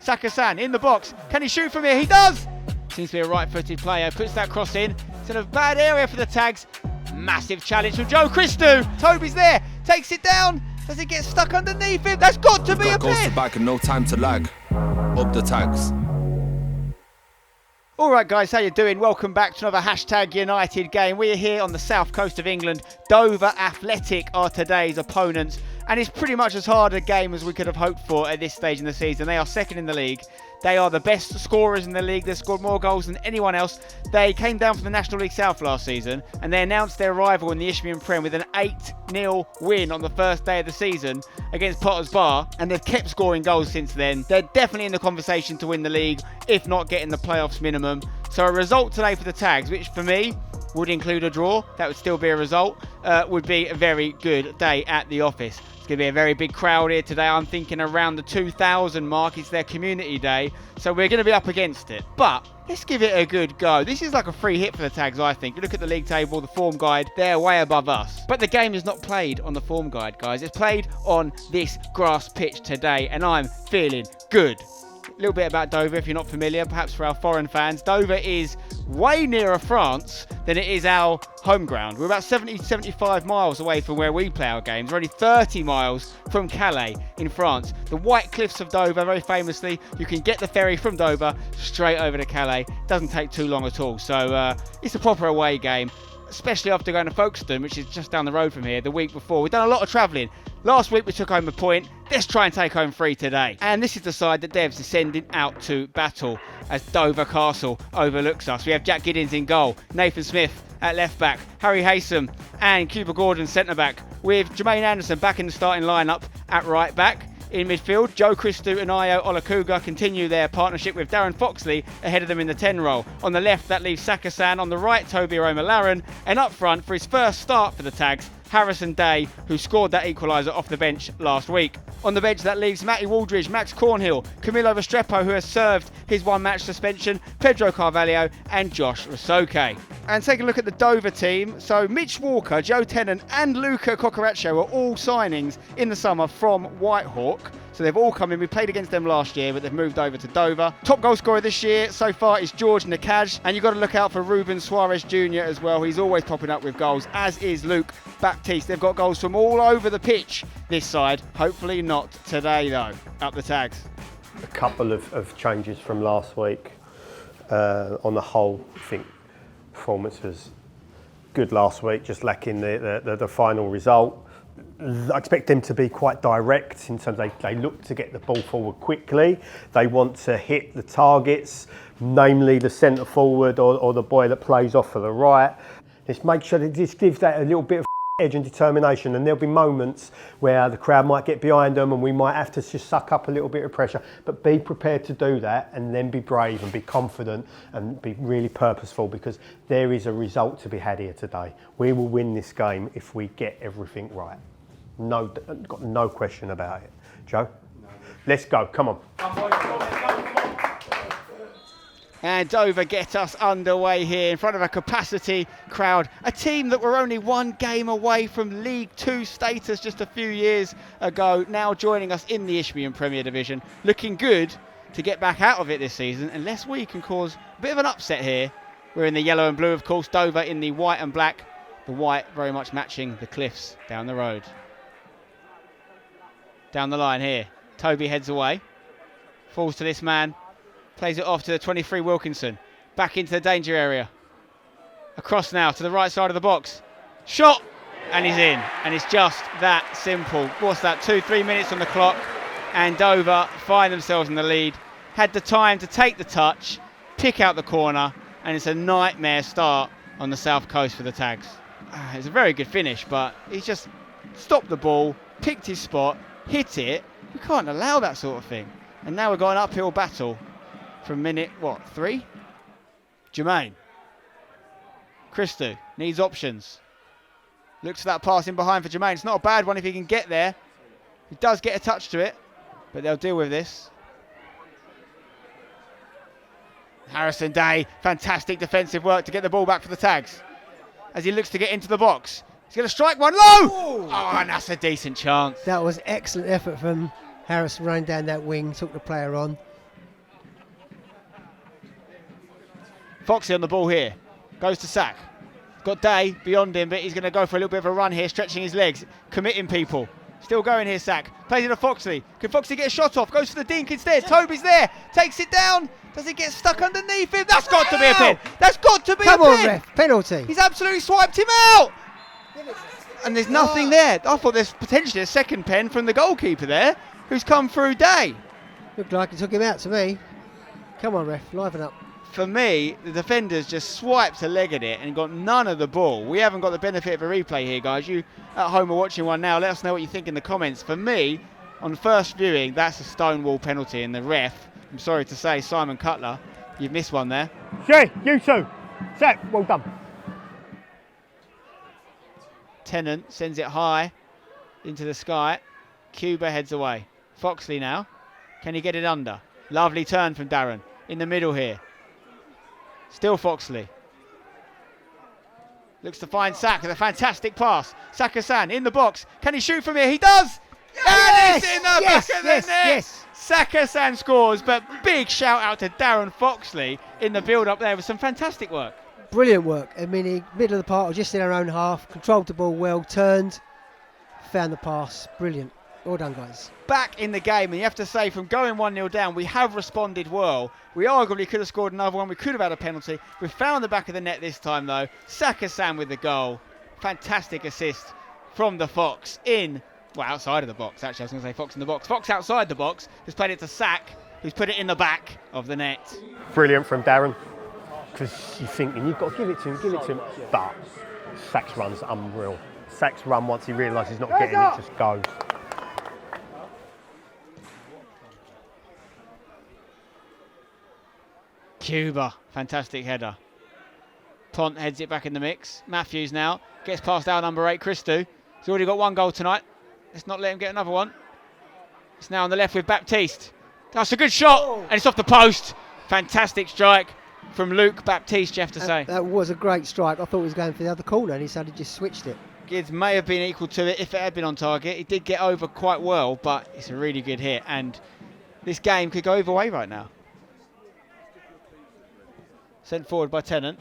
Sakasan in the box. Can he shoot from here? He does! Seems to be a right-footed player. Puts that cross in. It's in a bad area for the tags. Massive challenge from Joe Christou. Toby's there. Takes it down. Does it get stuck underneath him? That's got to be a goes pen. to back and no time to lag. Up the tags. All right, guys, how you doing? Welcome back to another Hashtag United game. We are here on the south coast of England. Dover Athletic are today's opponents, and it's pretty much as hard a game as we could have hoped for at this stage in the season. They are second in the league. They are the best scorers in the league. They've scored more goals than anyone else. They came down from the National League South last season, and they announced their arrival in the Isthmian Premier with an 8-0 win on the first day of the season against Potters Bar, and they've kept scoring goals since then. They're definitely in the conversation to win the league, if not getting the playoffs minimum. So a result today for the Tags, which for me would include a draw, that would still be a result, would be a very good day at the office. It's going to be a very big crowd here today. I'm thinking around the 2,000 mark. It's their community day, so we're going to be up against it. But let's give it a good go. This is like a free hit for the Tags, I think. You look at the league table, the form guide, they're way above us. But the game is not played on the form guide, guys. It's played on this grass pitch today, and I'm feeling good. A little bit about Dover, if you're not familiar, perhaps for our foreign fans. Dover is way nearer France than it is our home ground. We're about 70-75 miles away from where we play our games. We're only 30 miles from Calais in France. The White Cliffs of Dover, very famously, you can get the ferry from Dover straight over to Calais. Doesn't take too long at all. So it's a proper away game, especially after going to Folkestone, which is just down the road from here, the week before. We've done a lot of travelling. Last week we took home a point. Let's try and take home 3 today. And this is the side that Devs is sending out to battle as Dover Castle overlooks us. We have Jack Giddins in goal, Nathan Smith at left back, Harry Haysom and Cuba Gordon centre back, with Jermaine Anderson back in the starting lineup at right back. In midfield, Joe Christou and Ayo Olakuga continue their partnership with Darren Foxley ahead of them in the 10 role. On the left, that leaves Sakasan. On the right, Toby Aroma-Laren. And up front, for his first start for the Tags, Harrison Day, who scored that equaliser off the bench last week. On the bench, that leaves Matty Waldridge, Max Cornhill, Camilo Restrepo, who has served his one-match suspension, Pedro Carvalho and Josh Rosoke. And take a look at the Dover team. So Mitch Walker, Joe Tennant and Luca Cocoraccio are all signings in the summer from Whitehawk. So they've all come in. We played against them last year, but they've moved over to Dover. Top goal scorer this year so far is George Nakaj. And you've got to look out for Ruben Suarez Jr. as well. He's always popping up with goals, as is Luke Baptiste. They've got goals from all over the pitch this side. Hopefully not today, though. Up the Tags. A couple of changes from last week. On the whole, I think performance was good last week, just lacking the final result. I expect them to be quite direct in terms of they look to get the ball forward quickly. They want to hit the targets, namely the centre forward or the boy that plays off for the right. Just make sure that this gives that a little bit of edge and determination, and there'll be moments where the crowd might get behind them and we might have to just suck up a little bit of pressure, but be prepared to do that and then be brave and be confident and be really purposeful, because there is a result to be had here today. We will win this game if we get everything right. No, got no question about it. Joe? No. Let's go, come on. And Dover get us underway here in front of a capacity crowd. A team that were only one game away from League 2 status just a few years ago, now joining us in the Isthmian Premier Division. Looking good to get back out of it this season, unless we can cause a bit of an upset here. We're in the yellow and blue, of course, Dover in the white and black. The white very much matching the cliffs down the road. Down the line here, Toby heads away, falls to this man, plays it off to the 23 Wilkinson, back into the danger area, across now to the right side of the box, shot, and he's in, and it's just that simple. What's that, 2-3 minutes on the clock, and Dover find themselves in the lead, had the time to take the touch, pick out the corner, and it's a nightmare start on the south coast for the Tags. It's a very good finish, but he's just stopped the ball, picked his spot, hit it. We can't allow that sort of thing. And now we've got an uphill battle from minute, 3? Jermaine. Christou needs options. Looks for that pass in behind for Jermaine. It's not a bad one if he can get there. He does get a touch to it, but they'll deal with this. Harrison Day, fantastic defensive work to get the ball back for the Tags. As he looks to get into the box. He's going to strike one low. Oh, and that's a decent chance. That was excellent effort from Harrison, running down that wing, took the player on. Foxley on the ball here. Goes to Sack. Got Day beyond him, but he's going to go for a little bit of a run here, stretching his legs, committing people. Still going here, Sack. Plays it to Foxley. Can Foxley get a shot off? Goes for the dink instead. Toby's there. Takes it down. Does he get stuck underneath him? That's got to be a pin. That's got to be a pin. Come on, ref. Penalty. He's absolutely swiped him out. And there's nothing there. I thought there's potentially a second pen from the goalkeeper there, who's come through Day. Looked like he took him out to me. Come on, ref. Liven up. For me, the defenders just swiped a leg at it and got none of the ball. We haven't got the benefit of a replay here, guys. You at home are watching one now. Let us know what you think in the comments. For me, on first viewing, that's a stonewall penalty, and the ref, I'm sorry to say, Simon Cutler, you've missed one there. Shay, you too. Zach, well done. Tennant sends it high into the sky. Cuba heads away. Foxley now. Can he get it under? Lovely turn from Darren. In the middle here. Still Foxley. Looks to find Sack with a fantastic pass. Saka-san in the box. Can he shoot from here? He does! And it's in the back of the net! Yes. Saka-san scores, but big shout out to Darren Foxley in the build-up there with some fantastic work. Brilliant work. I mean, he, middle of the park, just in our own half, controlled the ball well, turned, found the pass. Brilliant. Well done, guys. Back in the game, and you have to say, from going 1-0 down, we have responded well. We arguably could have scored another one. We could have had a penalty. We found the back of the net this time, though. Saka-san with the goal. Fantastic assist from the Fox in, well, outside of the box. Actually, I was going to say Fox in the box. Fox outside the box, who's played it to Sack, who's put it in the back of the net. Brilliant from Darren. Because you're thinking, you've got to give it to him. But Sack's run's unreal. Sack's run, once he realises he's not getting it, just goes. Cuba, fantastic header. Pont heads it back in the mix. Matthews now gets past our number 8, Christou. He's already got one goal tonight. Let's not let him get another one. It's now on the left with Baptiste. That's a good shot, and it's off the post. Fantastic strike from Luke Baptiste, you have to say. That was a great strike. I thought he was going for the other corner, and he suddenly just switched it. Gids may have been equal to it if it had been on target. He did get over quite well, but it's a really good hit, and this game could go either way right now. Sent forward by Tennant.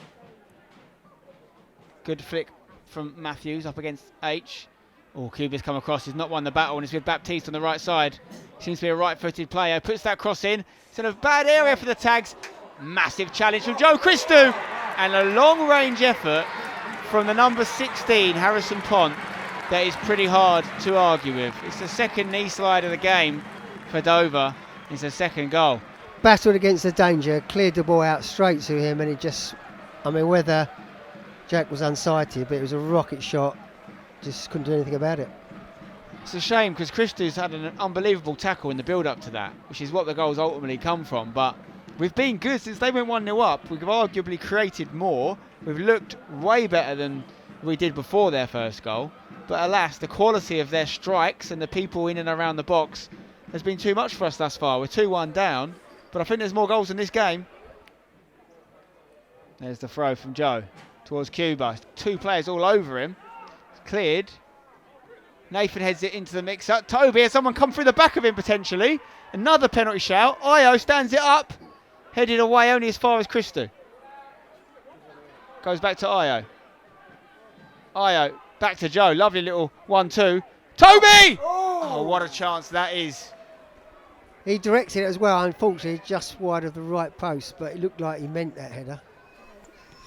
Good flick from Matthews up against H. Oh, Cuba's come across. He's not won the battle, and it's with Baptiste on the right side. Seems to be a right-footed player. Puts that cross in. It's in a bad area for the tags. Massive challenge from Joe Christou. And a long-range effort from the number 16, Harrison Pont, that is pretty hard to argue with. It's the second knee slide of the game for Dover. It's a second goal. Battled against the danger, cleared the ball out straight to him, and it just, I mean, whether Jack was unsighted, but it was a rocket shot. Just couldn't do anything about it. It's a shame because Christou's had an unbelievable tackle in the build-up to that, which is what the goals ultimately come from. But we've been good since they went 1-0 up. We've arguably created more. We've looked way better than we did before their first goal. But alas, the quality of their strikes and the people in and around the box has been too much for us thus far. We're 2-1 down, but I think there's more goals in this game. There's the throw from Joe towards Cuba. 2 players all over him. It's cleared. Nathan heads it into the mix-up. Toby, has someone come through the back of him potentially? Another penalty shout. Io stands it up. Headed away only as far as Christou. Goes back to Io. Io, back to Joe. Lovely little 1-2. Toby! Oh, what a chance that is. He directed it as well, unfortunately, just wide of the right post, but it looked like he meant that header.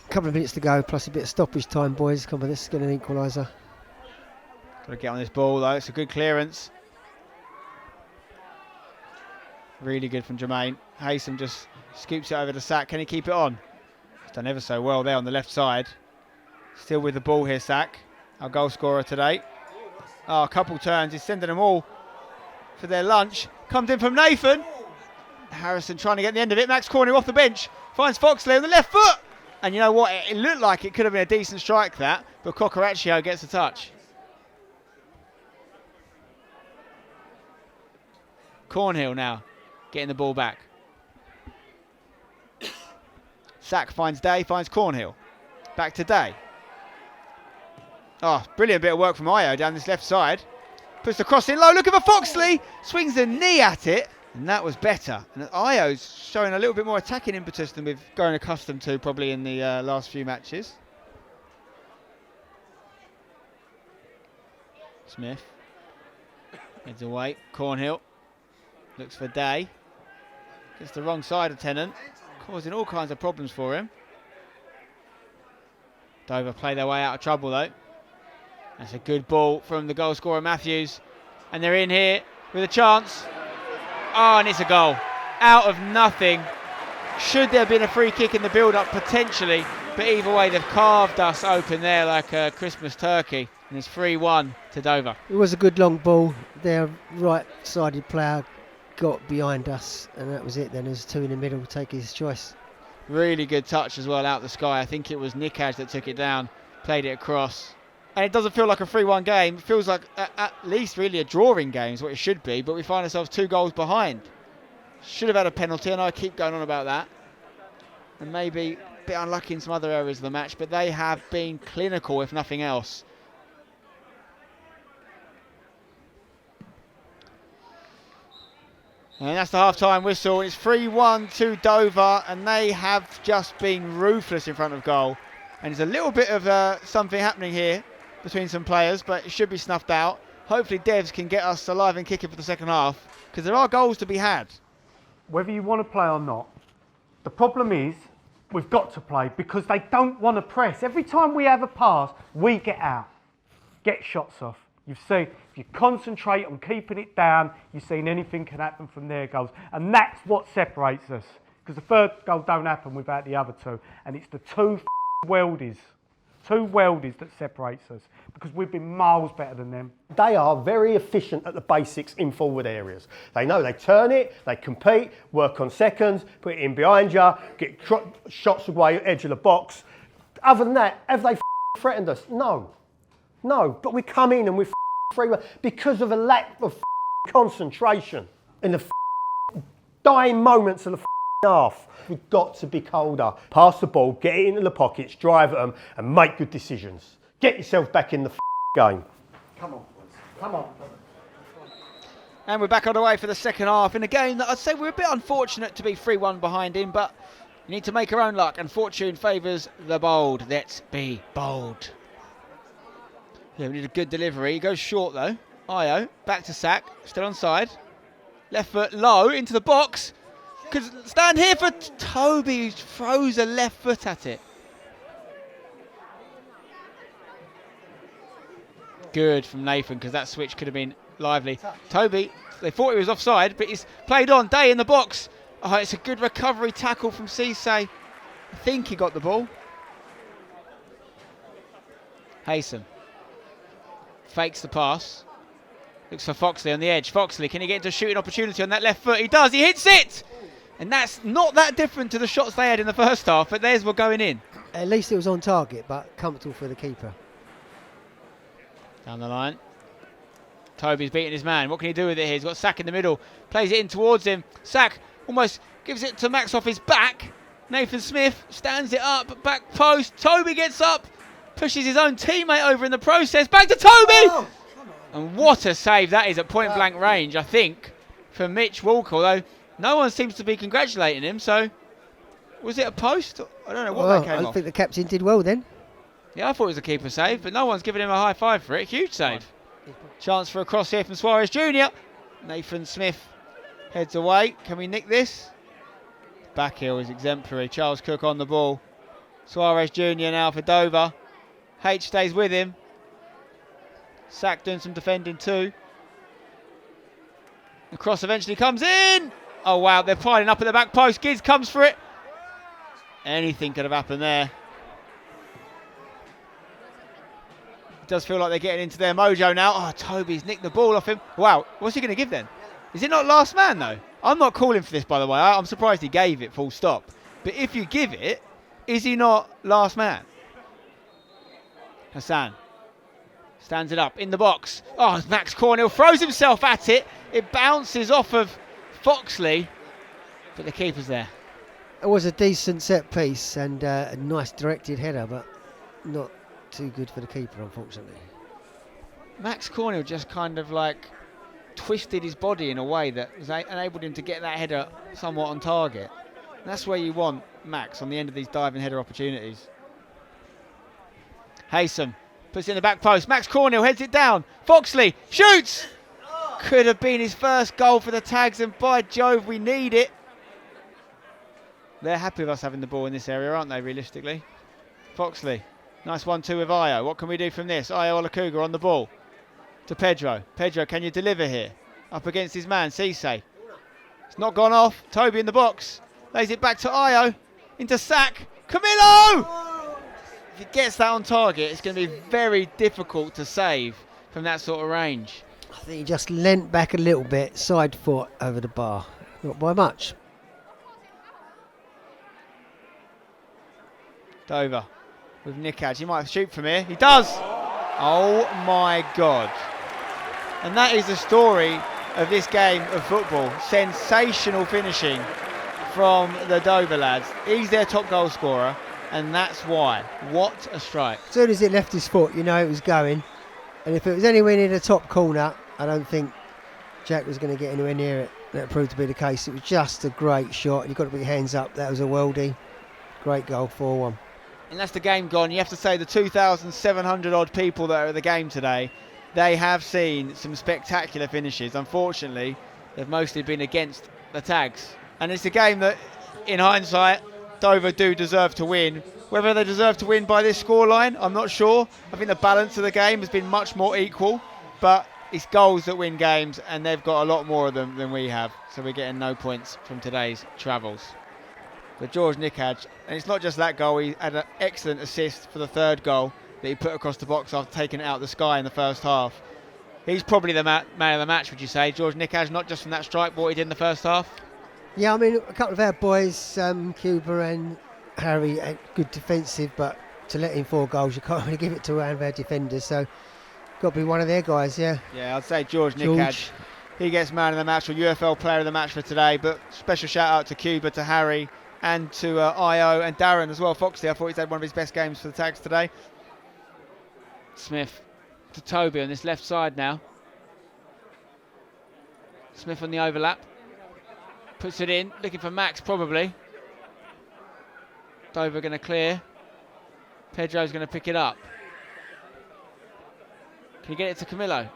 A couple of minutes to go, plus a bit of stoppage time, boys. Come on, let's get an equaliser. Got to get on this ball, though. It's a good clearance. Really good from Jermaine. Haysom just scoops it over the Sack. Can he keep it on? He's done ever so well there on the left side. Still with the ball here, Sack. Our goal scorer today. Oh, a couple turns. He's sending them all for their lunch. Comes in from Nathan. Harrison trying to get the end of it. Max Cornell off the bench. Finds Foxley on the left foot. And you know what? It looked like it could have been a decent strike, that. But Cocoraccio gets a touch. Cornhill now getting the ball back. Sack finds Day, finds Cornhill. Back to Day. Oh, brilliant bit of work from Io down this left side. Puts the cross in low, looking for Foxley. Swings the knee at it. And that was better. And Io's showing a little bit more attacking impetus than we've grown accustomed to probably in the last few matches. Smith heads away. Cornhill looks for Day. Gets the wrong side of Tennant, causing all kinds of problems for him. Dover play their way out of trouble though. That's a good ball from the goal scorer Matthews. And they're in here with a chance. Oh, and it's a goal. Out of nothing. Should there have been a free kick in the build-up? Potentially. But either way, they've carved us open there like a Christmas turkey. And it's 3-1 to Dover. It was a good long ball. Their right-sided player got behind us, and that was it then. There's two in the middle, take his choice. Really good touch as well out the sky. I think it was Nikaj that took it down, played it across. And it doesn't feel like a 3-1 game. It feels like at least really a drawing game is what it should be, but we find ourselves 2 goals behind. Should have had a penalty, and I keep going on about that. And maybe a bit unlucky in some other areas of the match, but they have been clinical if nothing else. And that's the half-time whistle. It's 3-1 to Dover, and they have just been ruthless in front of goal. And there's a little bit of something happening here between some players, but it should be snuffed out. Hopefully Devs can get us alive and kicking for the second half, because there are goals to be had. Whether you want to play or not, the problem is we've got to play because they don't want to press. Every time we have a pass, we get out, get shots off. You've seen, if you concentrate on keeping it down, you've seen anything can happen from their goals. And that's what separates us. Because the third goal don't happen without the other two. And it's the two weldies that separates us. Because we've been miles better than them. They are very efficient at the basics in forward areas. They know they turn it, they compete, work on seconds, put it in behind you, get shots away at edge of the box. Other than that, have they threatened us? No. No, but we come in and we're 3-1 because of a lack of concentration in the dying moments of the half. We've got to be colder. Pass the ball, get it into the pockets, drive at them and make good decisions. Get yourself back in the game. Come on, boys. Come on. And we're back on the way for the second half in a game that I'd say we're a bit unfortunate to be 3-1 behind in, but you need to make our own luck and fortune favours the bold. Let's be bold. Yeah, we need a good delivery. He goes short though. Io, back to Sack, still onside. Left foot low into the box. Could stand here for Toby, who throws a left foot at it. Good from Nathan, because that switch could have been lively. Toby, they thought he was offside, but he's played on. Day in the box. Oh, it's a good recovery tackle from Cisse. I think he got the ball. Hayson fakes the pass. Looks for Foxley on the edge. Foxley, can he get into a shooting opportunity on that left foot? He does. He hits it! And that's not that different to the shots they had in the first half, but theirs were going in. At least it was on target, but comfortable for the keeper. Down the line. Toby's beating his man. What can he do with it here? He's got Sack in the middle. Plays it in towards him. Sack almost gives it to Max off his back. Nathan Smith stands it up. Back post. Toby gets up. Pushes his own teammate over in the process. Back to Toby! Oh, and what a save that is at point blank range, I think, for Mitch Walker. Although no one seems to be congratulating him. So, was it a post? I don't know what that came off. I think the captain did well then. Yeah, I thought it was a keeper save, but no one's giving him a high five for it. Huge save. Chance for a cross here from Suarez Jr. Nathan Smith heads away. Can we nick this? Back heel is exemplary. Charles Cook on the ball. Suarez Jr. now for Dover. H stays with him. Sack doing some defending too. The cross eventually comes in. Oh wow, they're piling up at the back post. Gids comes for it. Anything could have happened there. It does feel like they're getting into their mojo now. Oh, Toby's nicked the ball off him. Wow, what's he going to give then? Is it not last man though? I'm not calling for this, by the way. I'm surprised he gave it full stop. But if you give it, is he not last man? Hassan stands it up in the box. Oh, Max Cornhill throws himself at it. It bounces off of Foxley, but the keeper's there. It was a decent set piece and a nice directed header, but not too good for the keeper, unfortunately. Max Cornhill just kind of like twisted his body in a way that has enabled him to get that header somewhat on target. And that's where you want Max on the end of these diving header opportunities. Haysom puts it in the back post. Max Cornell heads it down. Foxley shoots! Could have been his first goal for the Tags, and by Jove, we need it. They're happy with us having the ball in this area, aren't they, realistically? Foxley, nice 1-2 with Io. What can we do from this? Io Olakuga on the ball to Pedro. Pedro, can you deliver here? Up against his man, Cisse. It's not gone off. Toby in the box. Lays it back to Io. Into Sack. Camillo! If he gets that on target, it's going to be very difficult to save from that sort of range. I think he just leant back a little bit, side foot over the bar. Not by much. Dover with Nikaj. He might shoot from here. He does! Oh my God. And that is the story of this game of football. Sensational finishing from the Dover lads. He's their top goal scorer, and that's why. What a strike. As soon as it left his foot, you know it was going. And if it was anywhere near the top corner, I don't think Jack was going to get anywhere near it. That proved to be the case. It was just a great shot. You've got to put your hands up. That was a worldie. Great goal, 4-1. And that's the game gone. You have to say the 2,700 odd people that are at the game today, they have seen some spectacular finishes. Unfortunately, they've mostly been against the Tags. And it's a game that, in hindsight, Dover do deserve to win. Whether they deserve to win by this scoreline, I'm not sure. I think the balance of the game has been much more equal, but it's goals that win games, and they've got a lot more of them than we have. So we're getting no points from today's travels. But George Nikaj, and it's not just that goal, he had an excellent assist for the third goal that he put across the box after taking it out of the sky in the first half. He's probably the man of the match, would you say? George Nikaj, not just from that strike, but what he did in the first half? Yeah, I mean, a couple of our boys, Cuba and Harry, good defensive, but to let in 4 goals, you can't really give it to one of our defenders, so got to be one of their guys, yeah. Yeah, I'd say George Nikaj. He gets man of the match or UFL player of the match for today, but special shout out to Cuba, to Harry, and to Io and Darren as well. Foxley, I thought he's had one of his best games for the Tags today. Smith to Toby on this left side now. Smith on the overlap. Puts it in, looking for Max probably. Dover going to clear. Pedro's going to pick it up. Can you get it to Camillo?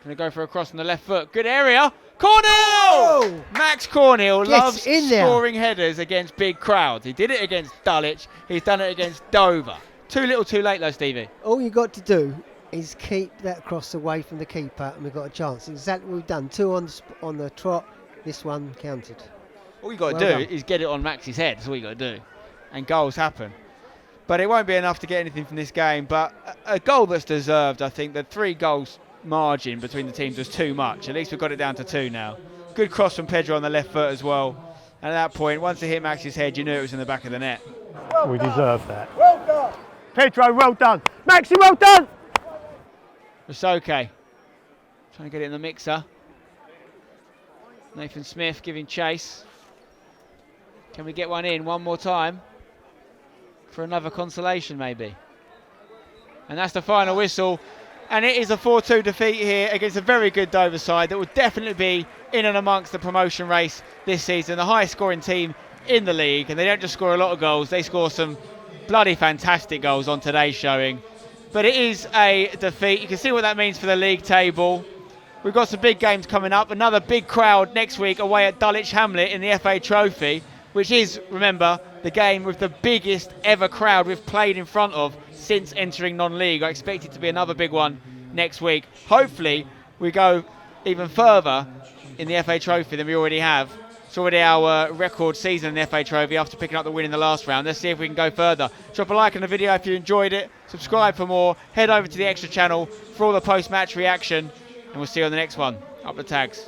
Going to go for a cross on the left foot. Good area. Cornell! Oh! Max Cornell loves in there. scoring headers against big crowds. He did it against Dulwich. He's done it against Dover. Too little too late though, Stevie. All you got to do is keep that cross away from the keeper, and we've got a chance. Exactly what we've done. 2 on the trot. This one counted. All you got to Well do done. is get it on Max's head. That's all you got to do. And goals happen. But it won't be enough to get anything from this game. But a goal that's deserved, I think. The 3 goals margin between the teams was too much. At least we've got it down to 2 now. Good cross from Pedro on the left foot as well. And at that point, once it hit Max's head, you knew it was in the back of the net. We deserve that. Pedro, well done. Maxi, well done. Rasoke trying to get it in the mixer. Nathan Smith giving chase. Can we get one in one more time for another consolation maybe? And that's the final whistle. And it is a 4-2 defeat here against a very good Dover side that will definitely be in and amongst the promotion race this season. The highest scoring team in the league. And they don't just score a lot of goals, they score some bloody fantastic goals on today's showing. But it is a defeat. You can see what that means for the league table. We've got some big games coming up. Another big crowd next week away at Dulwich Hamlet in the FA Trophy, which is, remember, the game with the biggest ever crowd we've played in front of since entering non-league. I expect it to be another big one next week. Hopefully, we go even further in the FA Trophy than we already have. It's already our record season in the FA Trophy after picking up the win in the last round. Let's see if we can go further. Drop a like on the video if you enjoyed it. Subscribe for more. Head over to the Extra channel for all the post-match reaction. And we'll see you on the next one. Up the Tags.